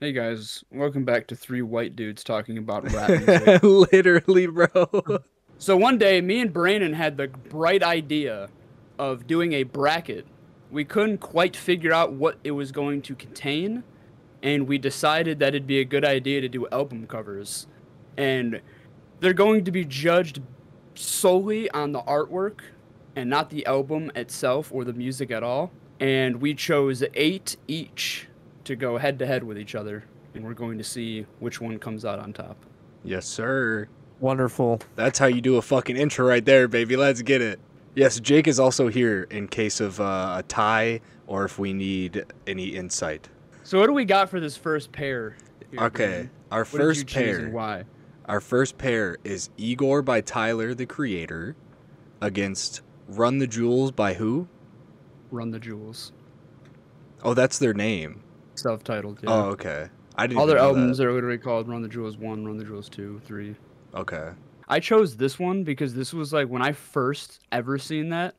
Hey guys, welcome back to three white dudes talking about rap music. Literally, bro. So one day, me and Brandon had the bright idea of doing a bracket. We couldn't quite figure out what it was going to contain, and we decided that it'd be a good idea to do album covers. And they're going to be judged solely on the artwork and not the album itself or the music at all. And we chose 8 each to go head to head with each other, and we're going to see which one comes out on top. Yes, sir. Wonderful. That's how you do a fucking intro right there, baby. Let's get it. Yes, Jake is also here in case of a tie or if we need any insight. So what do we got for this first pair? Here, Okay, Brandon? our What did you first choose pair. and why? Our first pair is Igor by Tyler, the Creator, against Run the Jewels by who? Run the Jewels. Oh, that's their name. Self-titled, yeah. Oh, okay. I didn't All even their know albums that. are literally called Run the Jewels 1, Run the Jewels 2, 3. Okay. I chose this one because this was like when I first ever seen that,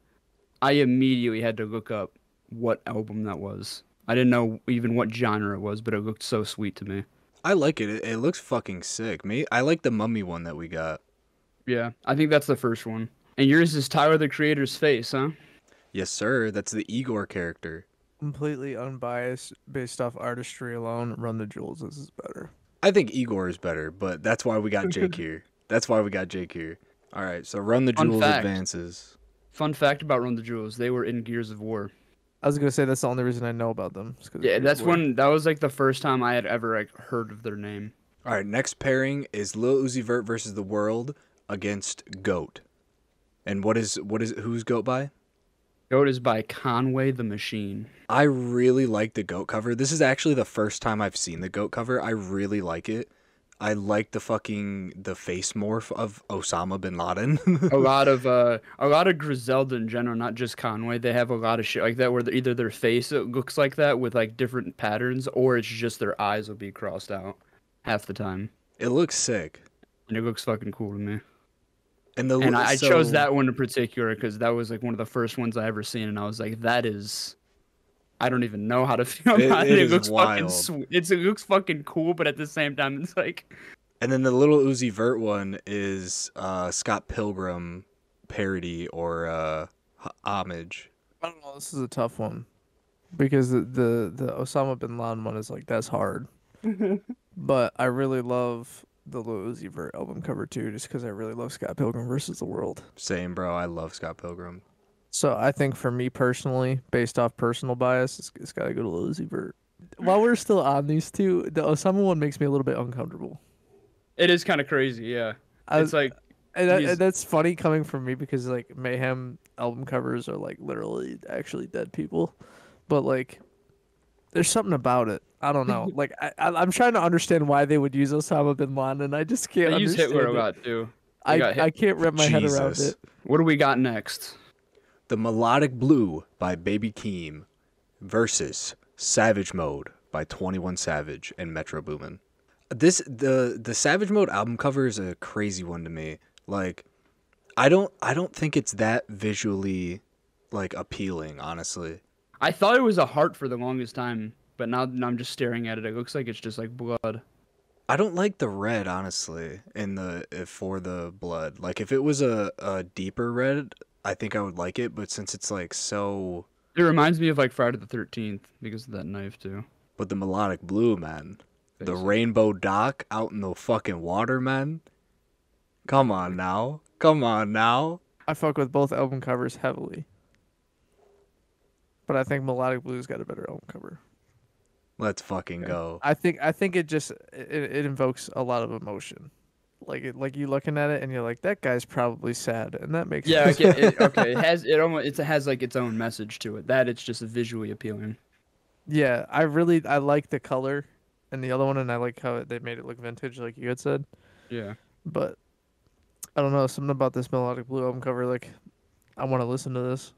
I immediately had to look up what album that was. I didn't know even what genre it was, but it looked so sweet to me. I like it. It looks fucking sick. I like the Mummy one that we got. Yeah, I think that's the first one. And yours is Tyler the Creator's face, huh? Yes, sir. That's the Igor character. Completely unbiased, based off artistry alone. Run the Jewels. This is better. I think Igor is better, but that's why we got Jake here. That's why we got Jake here. All right, so Run the Fun Jewels fact. advances. Fun fact about Run the Jewels, they were in Gears of War. I was gonna say that's the only reason I know about them. Yeah, that was like the first time I had ever like heard of their name. All right, next pairing is Lil Uzi Vert versus The World against Goat. And who's Goat by? Goat is by Conway the Machine. I really like the Goat cover. This is actually the first time I've seen the Goat cover. I really like it. I like the face morph of Osama bin Laden. a lot of Griselda in general, not just Conway. They have a lot of shit like that where either their face looks like that with like different patterns, or it's just their eyes will be crossed out half the time, It looks sick. and it looks fucking cool to me. And I chose that one in particular because that was like one of the first ones I ever seen, and I was like, that is. I don't even know how to feel about it. It is looks wild. fucking it looks fucking cool, but at the same time, it's like. And then the Little Uzi Vert one is Scott Pilgrim parody or homage. I don't know. This is a tough one because the Osama bin Laden one is like that's hard. But I really love the Lil Uzi Vert album cover too, just because I really love Scott Pilgrim versus the World. Same, bro. I love Scott Pilgrim. So I think for me personally, based off personal bias, it's got to go to Lil Uzi Vert. While we're still on these two, the Osama one makes me a little bit uncomfortable. It is kind of crazy, yeah. It's like. And that's funny coming from me because like Mayhem album covers are like literally actually dead people, but like there's something about it. I don't know. Like I'm trying to understand why they would use Osama bin Laden, and I just can't They use understand Hitler a it. lot too. I can't wrap my head around Jesus. it. What do we got next? The Melodic Blue by Baby Keem versus Savage Mode by 21 Savage and Metro Boomin. The Savage Mode album cover is a crazy one to me. Like, I don't think it's that visually like appealing, honestly. I thought it was a heart for the longest time, but now I'm just staring at it. It looks like it's just like blood. I don't like the red, honestly, for the blood. Like, if it was a deeper red, I think I would like it. But since it's like so, It reminds me of like Friday the 13th because of that knife too. but the Melodic Blue, man, the rainbow dock out in the fucking water, man. Come on now. I fuck with both album covers heavily, but I think Melodic Blues got a better album cover. Let's fucking go. I think it just it invokes a lot of emotion. Like you looking at it and you're like, that guy's probably sad, and that makes Yeah, sense. okay. It has like its own message to it. That it's just visually appealing. Yeah, I like the color and the other one, and I like how they made it look vintage, like you had said. Yeah. But I don't know, something about this Melodic Blue album cover, like I want to listen to this.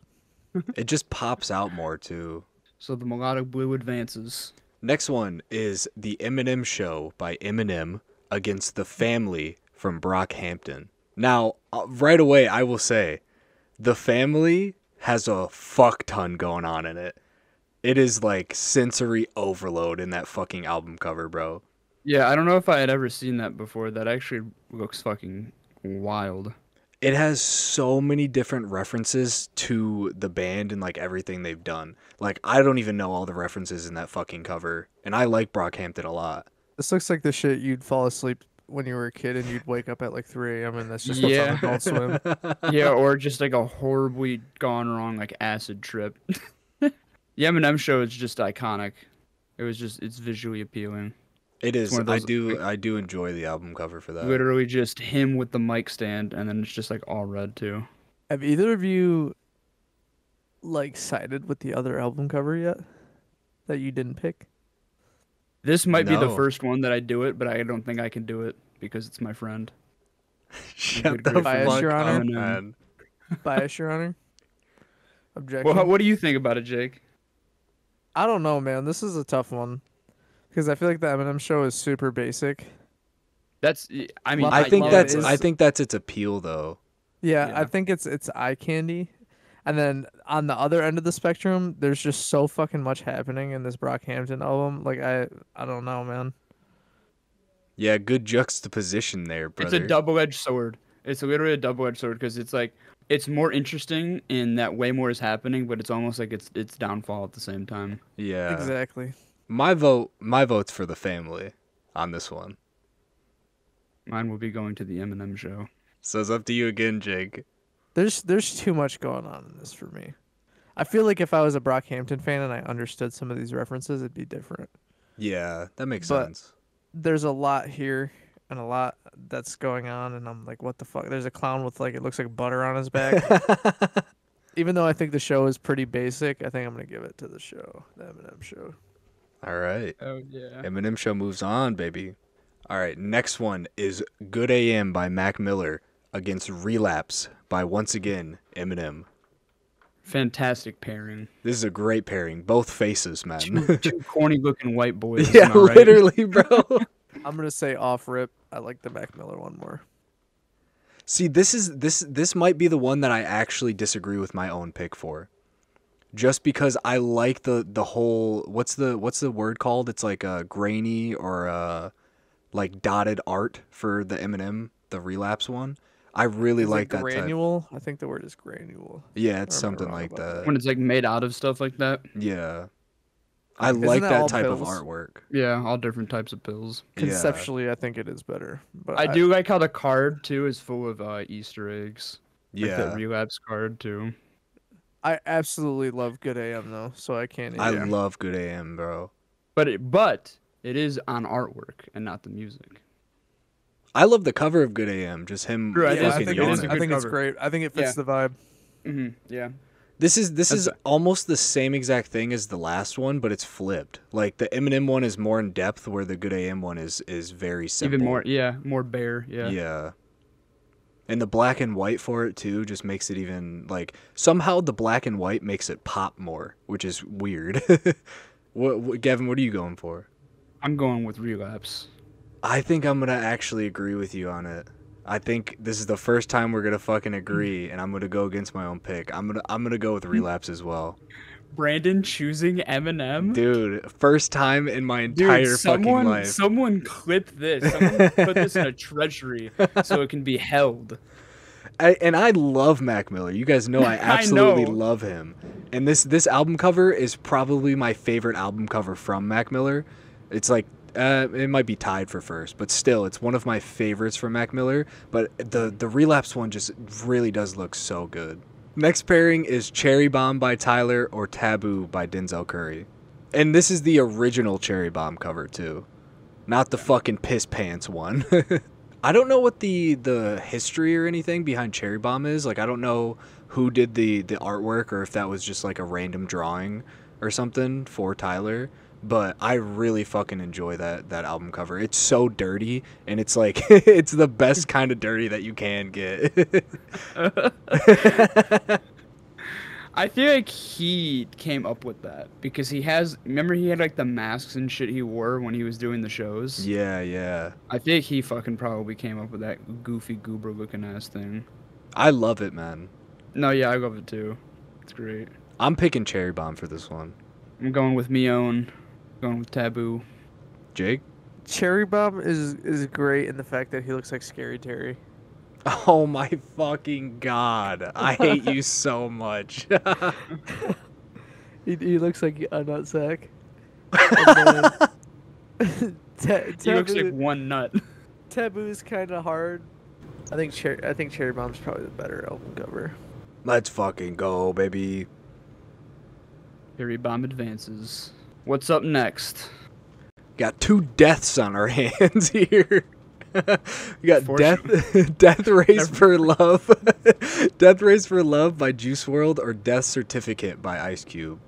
It just pops out more too. So the Melodic Blue advances. Next one is The Eminem Show by Eminem against The Family from Brockhampton. Now, right away, I will say, The Family has a fuck ton going on in it. It is like sensory overload in that fucking album cover, bro. Yeah, I don't know if I had ever seen that before. That actually looks fucking wild. It has so many different references to the band and like everything they've done. Like I don't even know all the references in that fucking cover, and I like Brockhampton a lot. This looks like the shit you'd fall asleep when you were a kid and you'd wake up at like 3 a.m. and that's just what's on Yeah. Adult Swim. Yeah, or just like a horribly gone wrong like acid trip. The Eminem show is just iconic. It's visually appealing. It is. one of I those, do enjoy the album cover for that. Literally just him with the mic stand, and then it's just like all red too. Have either of you like sided with the other album cover yet that you didn't pick? This might be the No. first one that I do it, but I don't think I can do it because it's my friend. Shut Good the Bias, fuck Your up, Honor. man. Bias, Your Honor. Objection. Well, what do you think about it, Jake? I don't know, man. This is a tough one because I feel like the Eminem show is super basic. That's I mean Well, I think love that's it. I think that's its appeal though. Yeah, Yeah. I think it's eye candy. And then on the other end of the spectrum, there's just so fucking much happening in this Brockhampton album. Like I don't know, man. Yeah, good juxtaposition there, brother. It's a double-edged sword. It's literally a double-edged sword because it's like it's more interesting in that way more is happening, but it's almost like it's downfall at the same time. Yeah. Exactly. My vote's for the family on this one. Mine will be going to the Eminem show. So it's up to you again, Jake. There's too much going on in this for me. I feel like if I was a Brockhampton fan and I understood some of these references, it'd be different. Yeah, that makes But- sense. There's a lot here and a lot that's going on, and I'm like, what the fuck? There's a clown with like it looks like butter on his back. Even though I think the show is pretty basic, I think I'm gonna give it to the show, the Eminem show. All right. Oh yeah. Eminem show moves on, baby. All right, next one is Good AM by Mac Miller against Relapse by once again Eminem. Fantastic pairing. This is a great pairing. Both faces, man. Two corny-looking white boys. Yeah, am I right? literally, bro. I'm gonna say off rip. I like the Mac Miller one more. See, this might be the one that I actually disagree with my own pick for. Just because I like the whole what's the word called? It's like a grainy or like dotted art for the Eminem, the Relapse one. I really Is like it that type. granule? I think the word is granule. Yeah, it's Or am I something wrong like about that. When it's like made out of stuff like that. Yeah. I Isn't like that that all type of pills? artwork. Yeah, all different types of pills. Yeah. Conceptually, I think it is better. But I do like how the card too is full of Easter eggs. Like Yeah. that relapse card too. I absolutely love Good AM though, so I can't. I even- love Good AM, bro. But it is on artwork and not the music. I love the cover of Good AM, just him True, I Yeah, I fucking think, it it is is, a yawning. I good think it's cover. great. I think it fits Yeah. the vibe. Yeah. This is almost the same exact thing as the last one, but it's flipped. Like the Eminem one is more in depth, where the Good AM one is very simple. Even more, yeah, more bare. Yeah. Yeah. And the black and white for it too just makes it even like somehow the black and white makes it pop more, which is weird. What Gavin, what are you going for? I'm going with relapse. I think I'm gonna actually agree with you on it. I think this is the first time we're gonna fucking agree, and I'm gonna go against my own pick. I'm gonna go with Relapse as well. Brandon choosing Eminem. Dude, first time in my Dude, entire fucking life. someone clip this. Someone put this in a treasury so it can be held. I love Mac Miller. You guys know I absolutely know. love him. And this album cover is probably my favorite album cover from Mac Miller. It's like it might be tied for first, but still, it's one of my favorites from Mac Miller. But the Relapse one just really does look so good. Next pairing is Cherry Bomb by Tyler or Taboo by Denzel Curry. And this is the original Cherry Bomb cover too, not the fucking piss pants one. I don't know what the history or anything behind Cherry Bomb is. Like, I don't know who did the artwork or if that was just like a random drawing or something for Tyler. But I really fucking enjoy that album cover. It's so dirty, and it's like it's the best kind of dirty that you can get. I feel like he came up with that because remember he had like the masks and shit he wore when he was doing the shows? Yeah. I think he fucking probably came up with that goofy goober looking ass thing. I love it, man. No, yeah, I love it too. It's great. I'm picking Cherry Bomb for this one. I'm going with Mion. Going with Taboo. Jake? Cherry Bomb is great in the fact that he looks like Scary Terry. Oh my fucking god. I hate you so much. He looks like a nutsack. And then He looks like one nut. Taboo's kind of hard. I think Cherry Bomb's probably the better album cover. Let's fucking go, baby. Cherry Bomb advances. What's up next? Got 2 deaths on our hands here. We got Death Race for Love. Death Race for Love by Juice WRLD or Death Certificate by Ice Cube.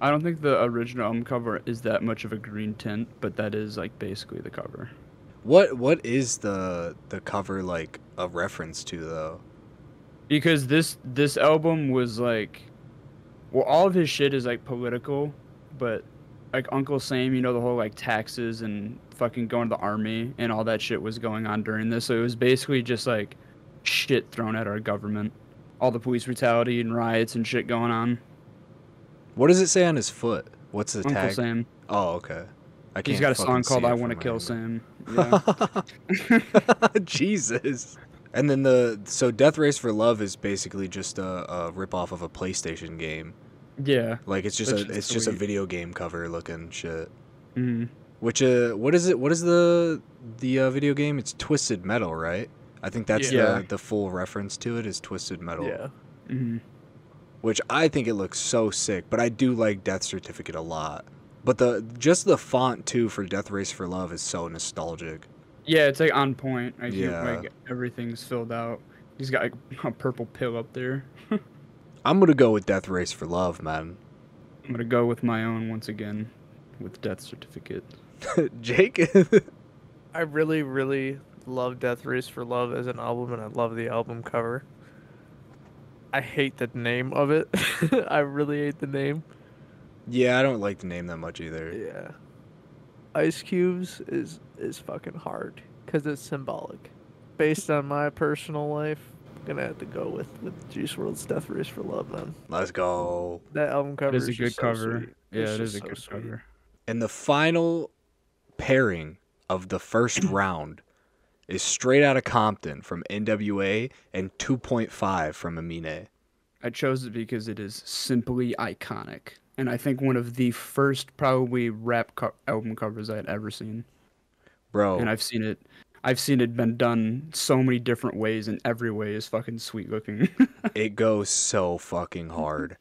I don't think the original album cover is that much of a green tint, but that is like basically the cover. What is the cover like a reference to though? Because this album was like, well, all of his shit is like political, but like Uncle Sam, you know, the whole like taxes and fucking going to the army and all that shit was going on during this. So it was basically just like shit thrown at our government, all the police brutality and riots and shit going on. What does it say on his foot? What's the Uncle tag? Sam. Oh, okay. He's got a song called "I Want to Kill Sam." Yeah. Jesus. And then so Death Race for Love is basically just a ripoff of a PlayStation game. Yeah. Like it's just a video game cover looking shit. Mm-hmm. Which what is it? What is the video game? It's Twisted Metal, right? I think that's the full reference to it is Twisted Metal. Yeah. Mm-hmm. Which I think it looks so sick, but I do like Death Certificate a lot. But just the font too for Death Race for Love is so nostalgic. Yeah, it's like on point. Like, Yeah. like everything's filled out. He's got like a purple pill up there. I'm gonna go with Death Race for Love, man. I'm gonna go with my own once again, with Death Certificate. Jake? I really, really love Death Race for Love as an album, and I love the album cover. I hate the name of it. I really hate the name. Yeah, I don't like the name that much either. Yeah. Ice Cubes is fucking hard because it's symbolic. Based on my personal life, I'm gonna have to go with Juice WRLD's Death Race for Love, man. Let's go. That album cover It is a is good just so cover. sweet. Yeah, It's it is just a so good sweet. cover. And the final pairing of the first round is Straight Outta Compton from NWA and 2.5 from Amine. I chose it because it is simply iconic, and I think one of the first probably rap album covers I had ever seen. Bro. And I've seen it been done so many different ways, and every way is fucking sweet looking. It goes so fucking hard.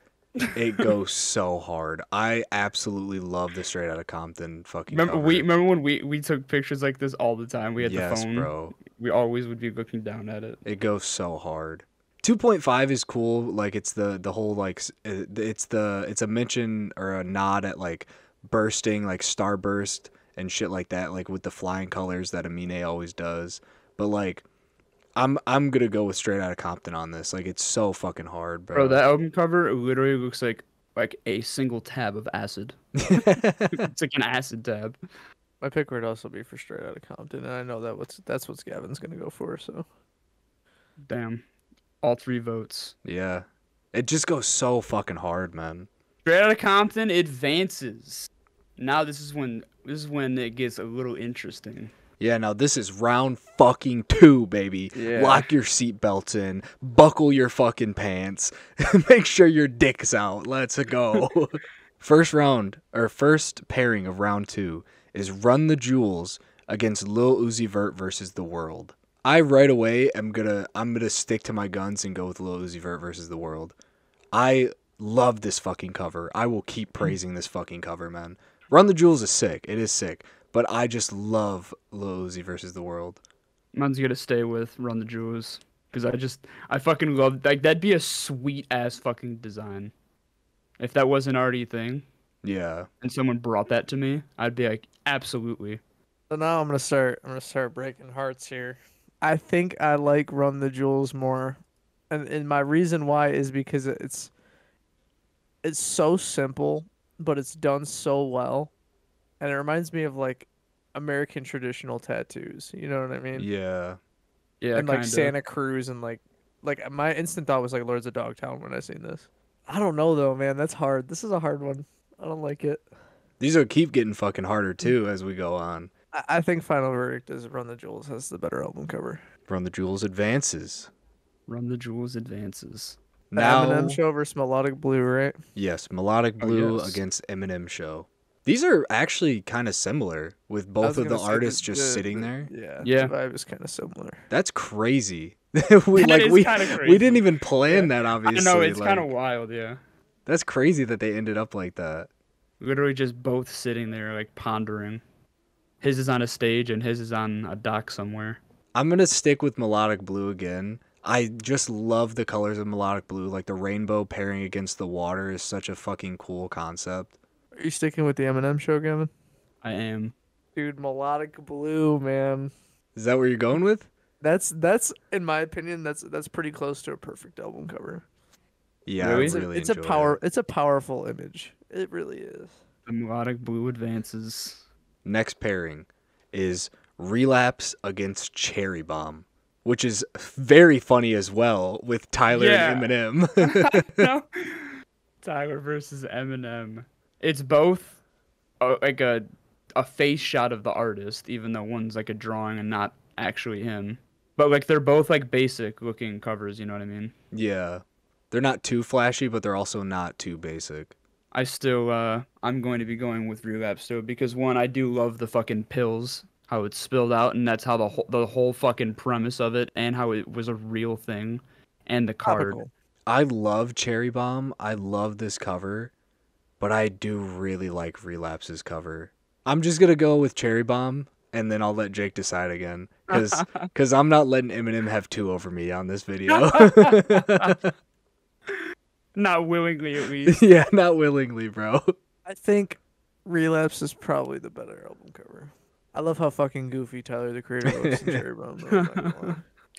It goes so hard. I absolutely love the Straight Outta Compton fucking cover. Remember when we took pictures like this all the time? We had the phone. Bro. We always would be looking down at it. It goes so hard. 2.5 is cool. Like it's the whole like it's a mention or a nod at like bursting, like Starburst and shit like that, like with the flying colors that Amine always does. But like I'm gonna go with Straight Outta Compton on this. Like it's so fucking hard, bro. Bro, that album cover literally looks like a single tab of acid. It's like an acid tab. My pick would also be for Straight Outta Compton, and I know that's what Gavin's gonna go for. So Damn. All 3 votes. Yeah. It just goes so fucking hard, man. Straight Outta Compton advances. Now this is when it gets a little interesting. Yeah, now this is round fucking 2, baby. Yeah. Lock your seatbelts in, buckle your fucking pants, make sure your dick's out. Let's go. First pairing of round 2 is Run the Jewels against Lil Uzi Vert versus The World. I right away I'm gonna stick to my guns and go with Lil Uzi Vert versus The World. I love this fucking cover. I will keep praising this fucking cover, man. Run the Jewels is sick. It is sick. But I just love Lil Uzi versus The World. Mine's gonna stay with Run the Jewels. Because I fucking love, like, that'd be a sweet ass fucking design. If that wasn't already a thing. Yeah. And someone brought that to me, I'd be like, absolutely. So now I'm gonna start breaking hearts here. I think I like Run the Jewels more, and my reason why is because it's so simple, but it's done so well, and it reminds me of like American traditional tattoos. You know what I mean? Yeah. Yeah, And like kinda. Santa Cruz and like my instant thought was like Lords of Dogtown when I seen this. I don't know though, man. That's hard. This is a hard one. I don't like it. These will keep getting fucking harder too as we go on. I think Final Verdict is Run the Jewels has the better album cover. Run the Jewels advances. Run the Jewels advances. The Now, Eminem Show versus Melodic Blue, right? yes, Melodic Blue yes. against Eminem Show. These are actually kind of similar with I both was of the gonna say artists just sitting there. Yeah, Yeah. the vibe is kind of similar. That's crazy. That is kinda we crazy. didn't even plan that, obviously. I know, it's like, kind of wild, yeah. that's crazy that they ended up like that. Literally just both sitting there, like, pondering. His is on a stage and his is on a dock somewhere. I'm gonna stick with Melodic Blue again. I just love the colors of Melodic Blue. Like the rainbow pairing against the water is such a fucking cool concept. Are you sticking with the Eminem Show, Gavin? I am. Dude, Melodic Blue, man. Is that where you're going with? That's in my opinion, that's pretty close to a perfect album cover. Yeah, Really? I really It's enjoy it. it's a powerful image. It really is. The Melodic Blue advances. Next pairing is Relapse against Cherry Bomb, which is very funny as well with Tyler and Eminem. No. Tyler versus Eminem. It's both like a face shot of the artist, even though one's like a drawing and not actually him. But like they're both like basic looking covers, you know what I mean? Yeah. They're not too flashy, but they're also not too basic. I still I'm going to be going with Relapse though, because one, I do love the fucking pills, how it's spilled out, and that's how the whole fucking premise of it, and how it was a real thing, and the card. Topical. I love Cherry Bomb. I love this cover, but I do really like Relapse's cover. I'm just going to go with Cherry Bomb, and then I'll let Jake decide again. Because I'm not letting Eminem have two over me on this video. Not willingly, at least. Yeah, not willingly, bro. I think Relapse is probably the better album cover. I love how fucking goofy Tyler the Creator looks in Cherry Bomb. Though, I'm not gonna lie.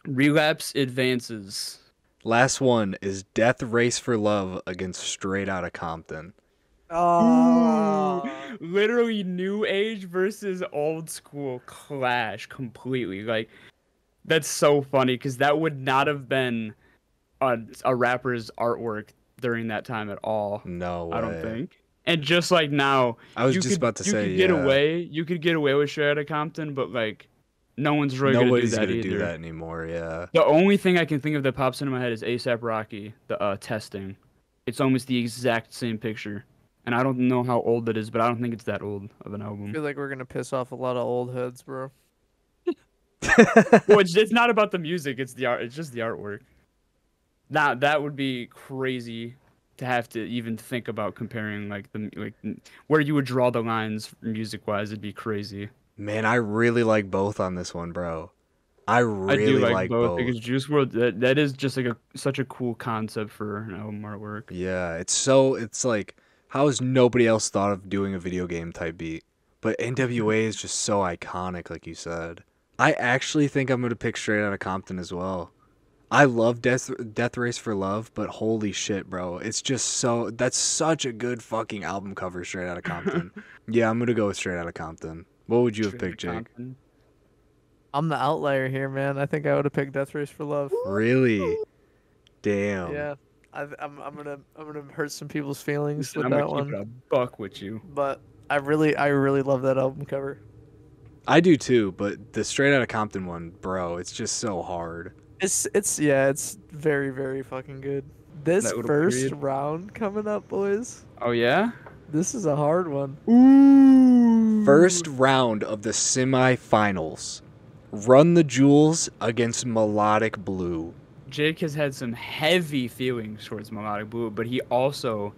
Relapse advances. Last one is Death Race for Love against Straight Outta Compton. Oh, Literally new age versus old school clash completely. Like, that's so funny because that would not have been a rapper's artwork during that time at all. No way. I don't think. And just like now, I was just about to say, you could get yeah. away. You could get away with Straight Outta Compton, but like, no one's really Nobody's gonna gonna do do that that either. anymore, yeah. The only thing I can think of that pops into my head is ASAP Rocky, the testing. It's almost the exact same picture. And I don't know how old that is, but I don't think it's that old of an I album. feel like we're gonna piss off a lot of old heads, bro. Well, it's not about the music, it's the art. It's just the artwork. Now that would be crazy to have to even think about comparing like where you would draw the lines music wise. It'd be crazy. Man, I really like both on this one, bro. I I really do like like both because Juice WRLD that is just like such a cool concept for an album artwork. Yeah, it's like, how has nobody else thought of doing a video game type beat? But NWA is just so iconic, like you said. I actually think I'm gonna pick Straight Outta Compton as well. I love Death Race for Love, but holy shit, bro. It's just that's such a good fucking album cover, Straight Outta Compton. Yeah, I'm gonna go with Straight Outta Compton. What would you have picked, Jake? I'm the outlier here, man. I think I would have picked Death Race for Love. Really? Damn. Yeah, I'm gonna hurt some people's feelings with I'm that gonna keep one, it a buck with you. but I really love that album cover. I do too, but the Straight Outta Compton one, bro, it's just so hard. It's very very fucking good. This That little first period. round coming up, boys. Oh yeah. This is a hard one. First round of the semifinals. Run the Jewels against Melodic Blue. Jake has had some heavy feelings towards Melodic Blue, but he also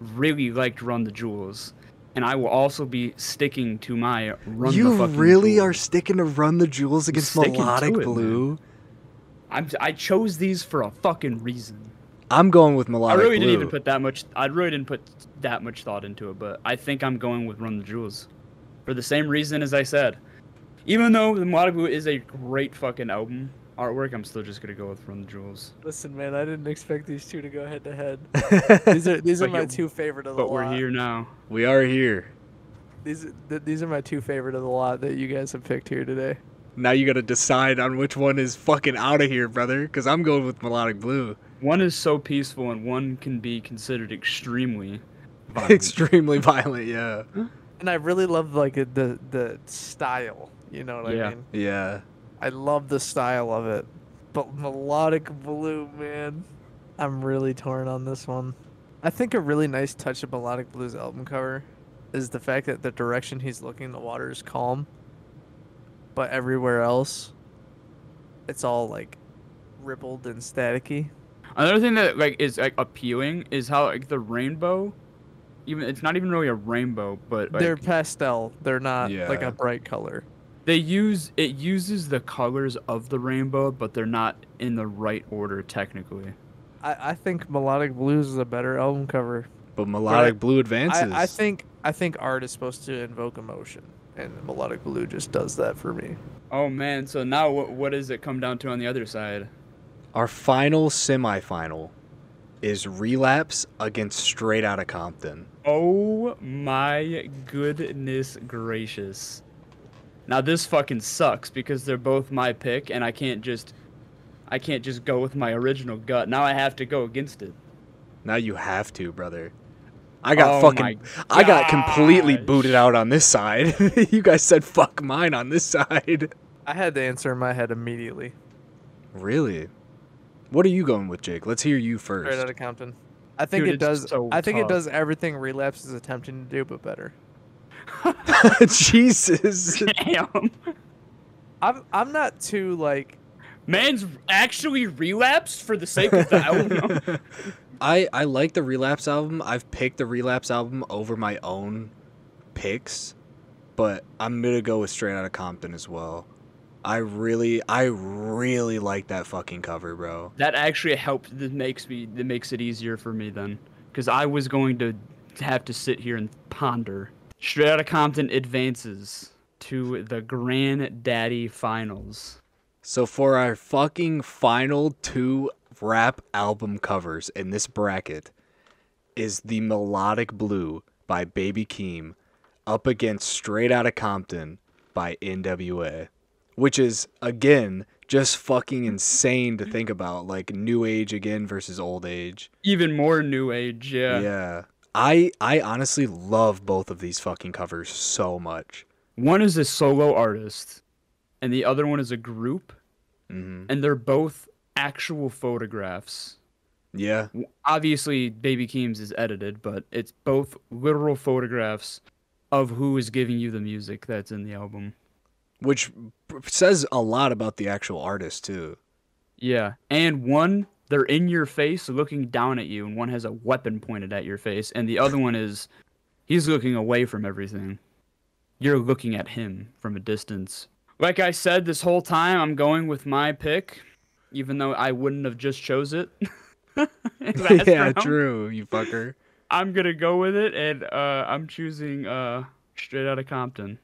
really liked Run the Jewels. And I will also be sticking to my Run the You fucking really are Jewels. sticking to Run the Jewels against sticking to Melodic it, Blue? I chose these for a fucking reason. I'm going with Melodic I really Blue. didn't even put that much. I really didn't put that much thought into it, but I think I'm going with Run the Jewels, for the same reason as I said. Even though the Melodic Blue is a great fucking album artwork, I'm still just gonna go with Run the Jewels. Listen, man, I didn't expect these two to go head to head. These are But my you- two favorite of the But lot. we're here now. We are here. These are my two favorite of the lot that you guys have picked here today. Now you gotta decide on which one is fucking out of here, brother. Because I'm going with Melodic Blue. One is so peaceful, and one can be considered extremely violent. Extremely violent, yeah. And I really love like the style. You know what I mean? Yeah. I love the style of it. But Melodic Blue, man, I'm really torn on this one. I think a really nice touch of Melodic Blue's album cover is the fact that the direction he's looking, the water is calm, but everywhere else, it's all like rippled and staticky. Another thing that like is like appealing is how like the rainbow, even it's not even really a rainbow, but like, They're pastel. They're not like Yeah. a bright color. it uses the colors of the rainbow, but they're not in the right order technically. I think Melodic Blues is a better album cover. But Melodic Blue advances. I think art is supposed to invoke emotion, and Melodic Blue just does that for me. Oh man, so now what does it come down to on the other side? Our final semifinal is Relapse against Straight Outta Compton. Oh my goodness gracious. Now this fucking sucks because they're both my pick and I can't just go with my original gut. Now I have to go against it. Now you have to, brother. I got completely booted out on this side. You guys said fuck mine on this side. I had the answer in my head immediately. Really? What are you going with, Jake? Let's hear you Straight first. Outta Compton. I think Dude, it does. it's so I think it tough. does everything Relapse is attempting to do, but better. Jesus. Damn. I'm not too like. Man's actually relapsed for the sake of the album. I like the Relapse album. I've picked the Relapse album over my own picks, but I'm gonna go with Straight Outta Compton as well. I really like that fucking cover, bro. That actually helped. That makes it easier for me then, because I was going to have to sit here and ponder. Straight Outta Compton advances to the Granddaddy Finals. So for our fucking final two rap album covers in this bracket is the Melodic Blue by Baby Keem up against Straight Outta Compton by NWA. Which is, again, just fucking insane to think about. Like, new age again versus old age. Even more new age, yeah. Yeah. I honestly love both of these fucking covers so much. One is a solo artist, and the other one is a group, and they're both actual photographs. Yeah. Obviously, Baby Keem's is edited, but it's both literal photographs of who is giving you the music that's in the album. Which says a lot about the actual artist, too. Yeah, and one, they're in your face looking down at you, and one has a weapon pointed at your face, and the other one is, he's looking away from everything. You're looking at him from a distance. Like I said, this whole time, I'm going with my pick, even though I wouldn't have just chose it. Yeah, round. True, you fucker. I'm gonna go with it, and I'm choosing Straight Outta Compton.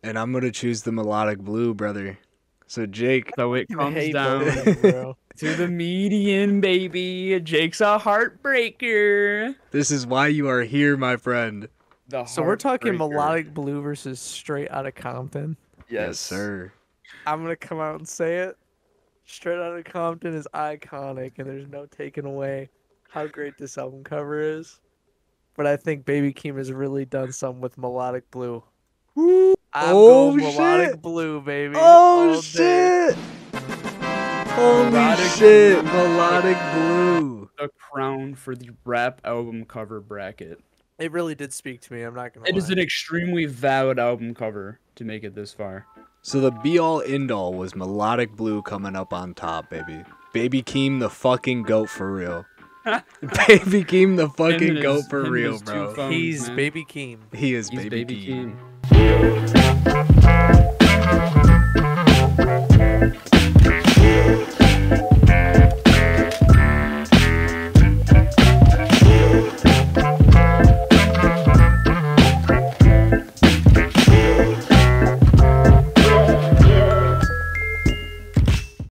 And I'm going to choose the Melodic Blue, brother. So, Jake. So it comes down to the median, baby. Jake's a heartbreaker. This is why you are here, my friend. So we're talking Melodic Blue versus Straight Outta Compton. Yes, sir. I'm going to come out and say it. Straight Outta Compton is iconic, and there's no taking away how great this album cover is. But I think Baby Keem has really done some with Melodic Blue. I'm going Melodic Blue, baby. Oh, shit. Holy shit. Melodic Blue. The crown for the rap album cover bracket. It really did speak to me. I'm not going to lie. It is an extremely valid album cover to make it this far. So the be-all, end-all was Melodic Blue coming up on top, baby. Baby Keem, the fucking GOAT for real. Baby Keem, the fucking GOAT for real, bro. He's Baby Keem. He is Baby Keem.